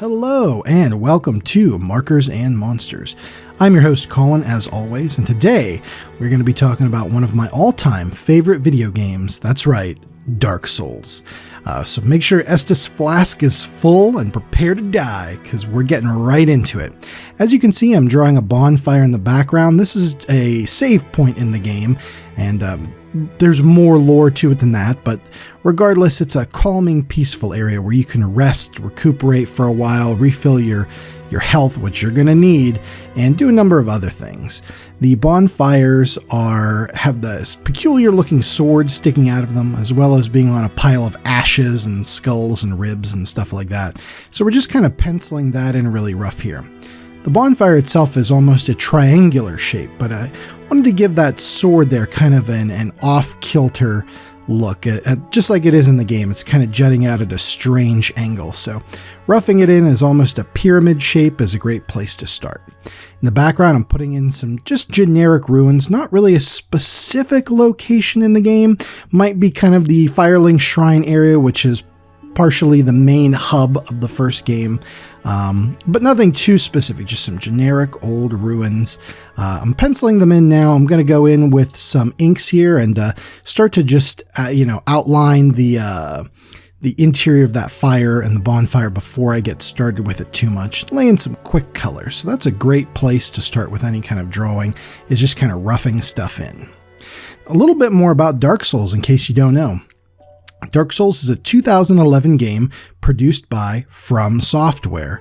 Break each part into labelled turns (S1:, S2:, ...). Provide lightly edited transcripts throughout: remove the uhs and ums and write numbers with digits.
S1: Hello and welcome to Markers and Monsters. I'm your host Colin as always, and today we're going to be talking about one of my all-time favorite video games. That's right, Dark Souls. So make sure Estus Flask is full and prepare to die, because we're getting right into it. As you can see, I'm drawing a bonfire in the background. This is a save point in the game, and there's more lore to it than that, but regardless, it's a calming, peaceful area where you can rest, recuperate for a while, refill your health, which you're going to need, and do a number of other things. The bonfires have this peculiar looking sword sticking out of them, as well as being on a pile of ashes and skulls and ribs and stuff like that. So we're just kind of penciling that in really rough here. The bonfire itself is almost a triangular shape, but I wanted to give that sword there kind of an off-kilter look, just like it is in the game. It's kind of jutting out at a strange angle, so roughing it in as almost a pyramid shape is a great place to start. In the background, I'm putting in some just generic ruins, not really a specific location in the game. Might be kind of the Firelink Shrine area, which is partially the main hub of the first game, but nothing too specific, just some generic old ruins. I'm penciling them in now. I'm going to go in with some inks here and start to just outline the interior of that fire and the bonfire before I get started with it too much. Lay in some quick colors. So that's a great place to start with any kind of drawing, is just kind of roughing stuff in. A little bit more about Dark Souls in case you don't know. Dark Souls is a 2011 game produced by From Software.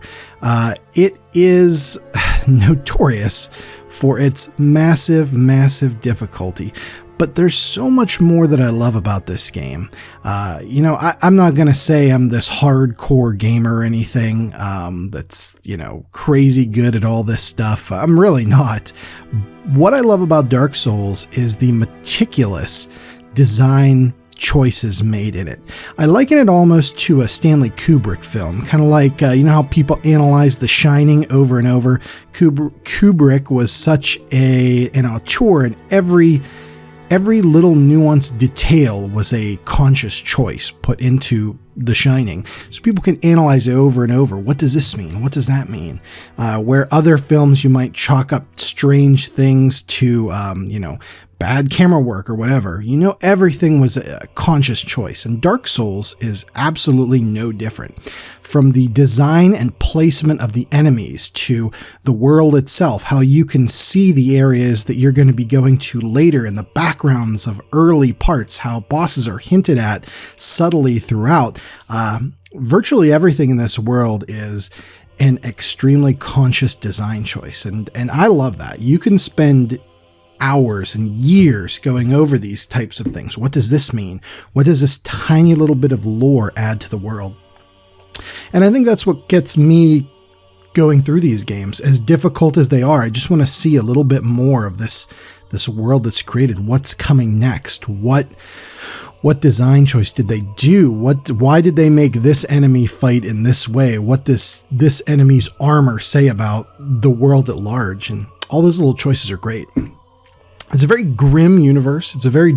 S1: It is notorious for its massive, massive difficulty, but there's so much more that I love about this game. I'm not going to say I'm this hardcore gamer or anything that's, crazy good at all this stuff. I'm really not. What I love about Dark Souls is the meticulous design choices made in it. I liken it almost to a Stanley Kubrick film, kind of like, how people analyze The Shining over and over. Kubrick was such an auteur, and every little nuanced detail was a conscious choice put into The Shining. So people can analyze it over and over. What does this mean? What does that mean? Where other films you might chalk up strange things to, bad camera work or whatever. Everything was a conscious choice, and Dark Souls is absolutely no different. From the design and placement of the enemies to the world itself, how you can see the areas that you're going to be going to later in the backgrounds of early parts, how bosses are hinted at subtly throughout. Virtually everything in this world is an extremely conscious design choice, and I love that. You can spend hours and years going over these types of things. What does this mean? What does this tiny little bit of lore add to the world? And I think that's what gets me going through these games. As difficult as they are, I just want to see a little bit more of this world that's created. What's coming next? What design choice did they do? Why did they make this enemy fight in this way? What does this enemy's armor say about the world at large? And all those little choices are great. It's a very grim universe. It's a very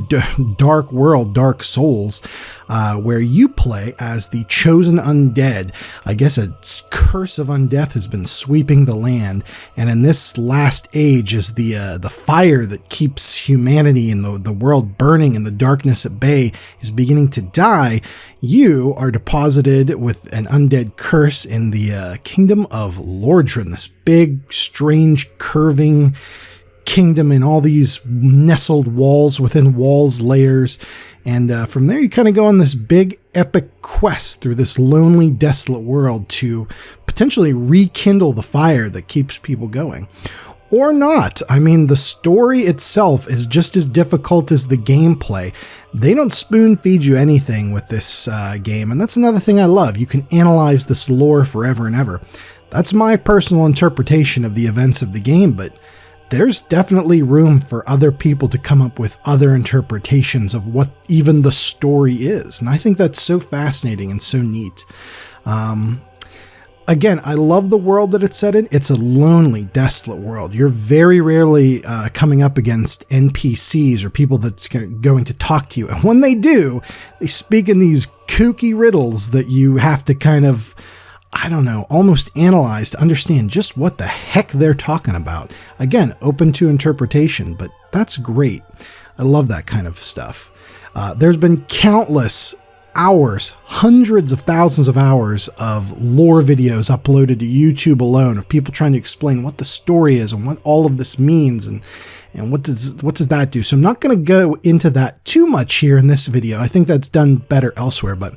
S1: dark world, Dark Souls, where you play as the chosen undead. I guess a curse of undeath has been sweeping the land, and in this last age, as the fire that keeps humanity and the world burning and the darkness at bay is beginning to die, you are deposited with an undead curse in the kingdom of Lordran, this big, strange, curving kingdom in all these nestled walls within walls layers, and from there you kind of go on this big epic quest through this lonely, desolate world to potentially rekindle the fire that keeps people going. Or not. I mean, the story itself is just as difficult as the gameplay. They don't spoon feed you anything with this game, and that's another thing I love. You can analyze this lore forever and ever. That's my personal interpretation of the events of the game, but there's definitely room for other people to come up with other interpretations of what even the story is. And I think that's so fascinating and so neat. Again, I love the world that it's set in. It's a lonely, desolate world. You're very rarely coming up against NPCs or people that's going to talk to you. And when they do, they speak in these kooky riddles that you have to kind of I don't know, almost analyze to understand just what the heck they're talking about. Again, open to interpretation, but that's great. I love that kind of stuff. There's been countless hours, hundreds of thousands of hours of lore videos uploaded to YouTube alone of people trying to explain what the story is and what all of this means and what does that do. So I'm not going to go into that too much here in this video. I think that's done better elsewhere, but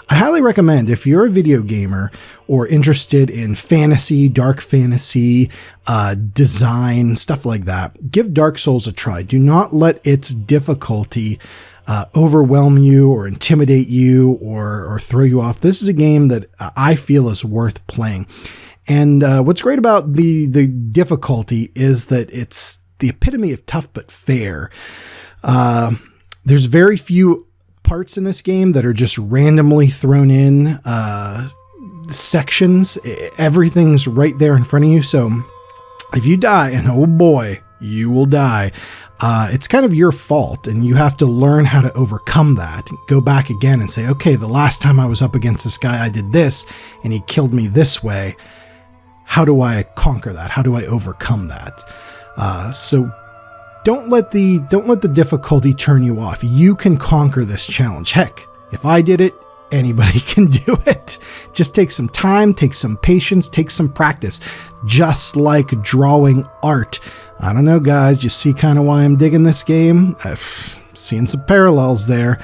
S1: I highly recommend if you're a video gamer or interested in fantasy, dark fantasy, design, stuff like that, give Dark Souls a try. Do not let its difficulty overwhelm you or intimidate you or throw you off. This is a game that I feel is worth playing. And what's great about the difficulty is that it's the epitome of tough but fair. There's very few parts in this game that are just randomly thrown in sections. Everything's right there in front of you. So if you die, and oh boy, you will die, it's kind of your fault, and you have to learn how to overcome that. Go back again and say, okay, the last time I was up against this guy, I did this, and he killed me this way. How do I conquer that? How do I overcome that? So don't let the difficulty turn you off. You can conquer this challenge. Heck, if I did it, anybody can do it. Just take some time, take some patience, take some practice. Just like drawing art. I don't know, guys, you see kind of why I'm digging this game? I've seen some parallels there.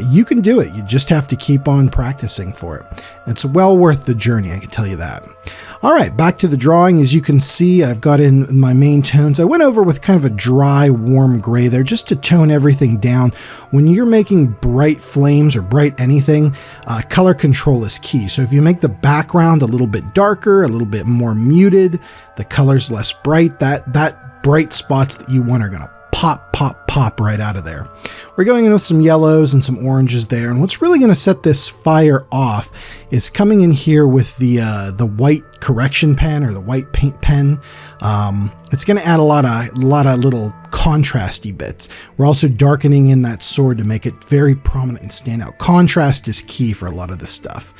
S1: You can do it. You just have to keep on practicing for it. It's well worth the journey, I can tell you that. All right, back to the drawing. As you can see, I've got in my main tones. I went over with kind of a dry, warm gray there just to tone everything down. When you're making bright flames or bright anything, color control is key. So if you make the background a little bit darker, a little bit more muted, the color's less bright, that bright spots that you want are going to pop right out of there. We're going in with some yellows and some oranges there, and what's really going to set this fire off is coming in here with the white correction pen or the white paint pen. It's going to add a lot of little contrasty bits. We're also darkening in that sword to make it very prominent and stand out. Contrast is key for a lot of this stuff.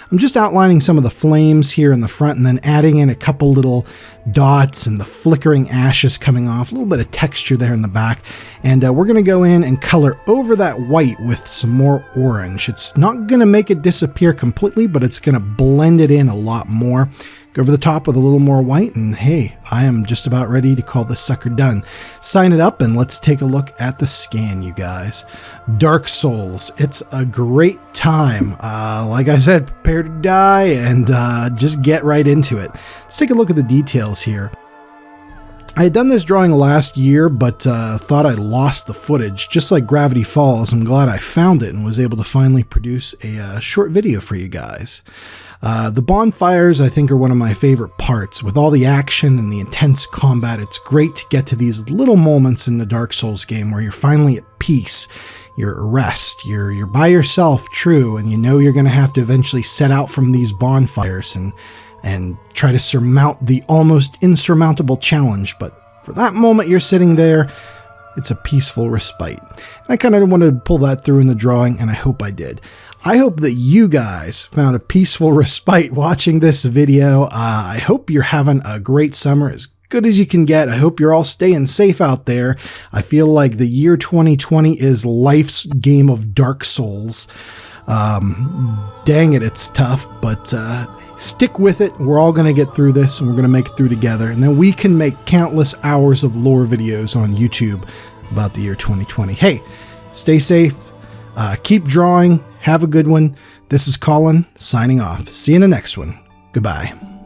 S1: I'm just outlining some of the flames here in the front and then adding in a couple little dots and the flickering ashes coming off, a little bit of texture there in the back. And we're going to go in and color over that white with some more orange. It's not going to make it disappear completely, but it's going to blend it in a lot more. Go over the top with a little more white, and hey, I am just about ready to call this sucker done. Sign it up and let's take a look at the scan, you guys. Dark Souls, it's a great time. Like I said, prepare to die and just get right into it. Let's take a look at the details here. I had done this drawing last year, but thought I lost the footage. Just like Gravity Falls, I'm glad I found it and was able to finally produce a short video for you guys. The bonfires, I think, are one of my favorite parts. With all the action and the intense combat, it's great to get to these little moments in the Dark Souls game where you're finally at peace. You're at rest. You're by yourself, true, and you know you're going to have to eventually set out from these bonfires and try to surmount the almost insurmountable challenge. But for that moment you're sitting there, it's a peaceful respite. And I kind of wanted to pull that through in the drawing, and I hope I did. I hope that you guys found a peaceful respite watching this video. I hope you're having a great summer, as good as you can get. I hope you're all staying safe out there. I feel like the year 2020 is life's game of Dark Souls. Dang it, it's tough, but stick with it. We're all going to get through this, and we're going to make it through together. And then we can make countless hours of lore videos on YouTube about the year 2020. Hey, stay safe. Keep drawing. Have a good one. This is Colin signing off. See you in the next one. Goodbye.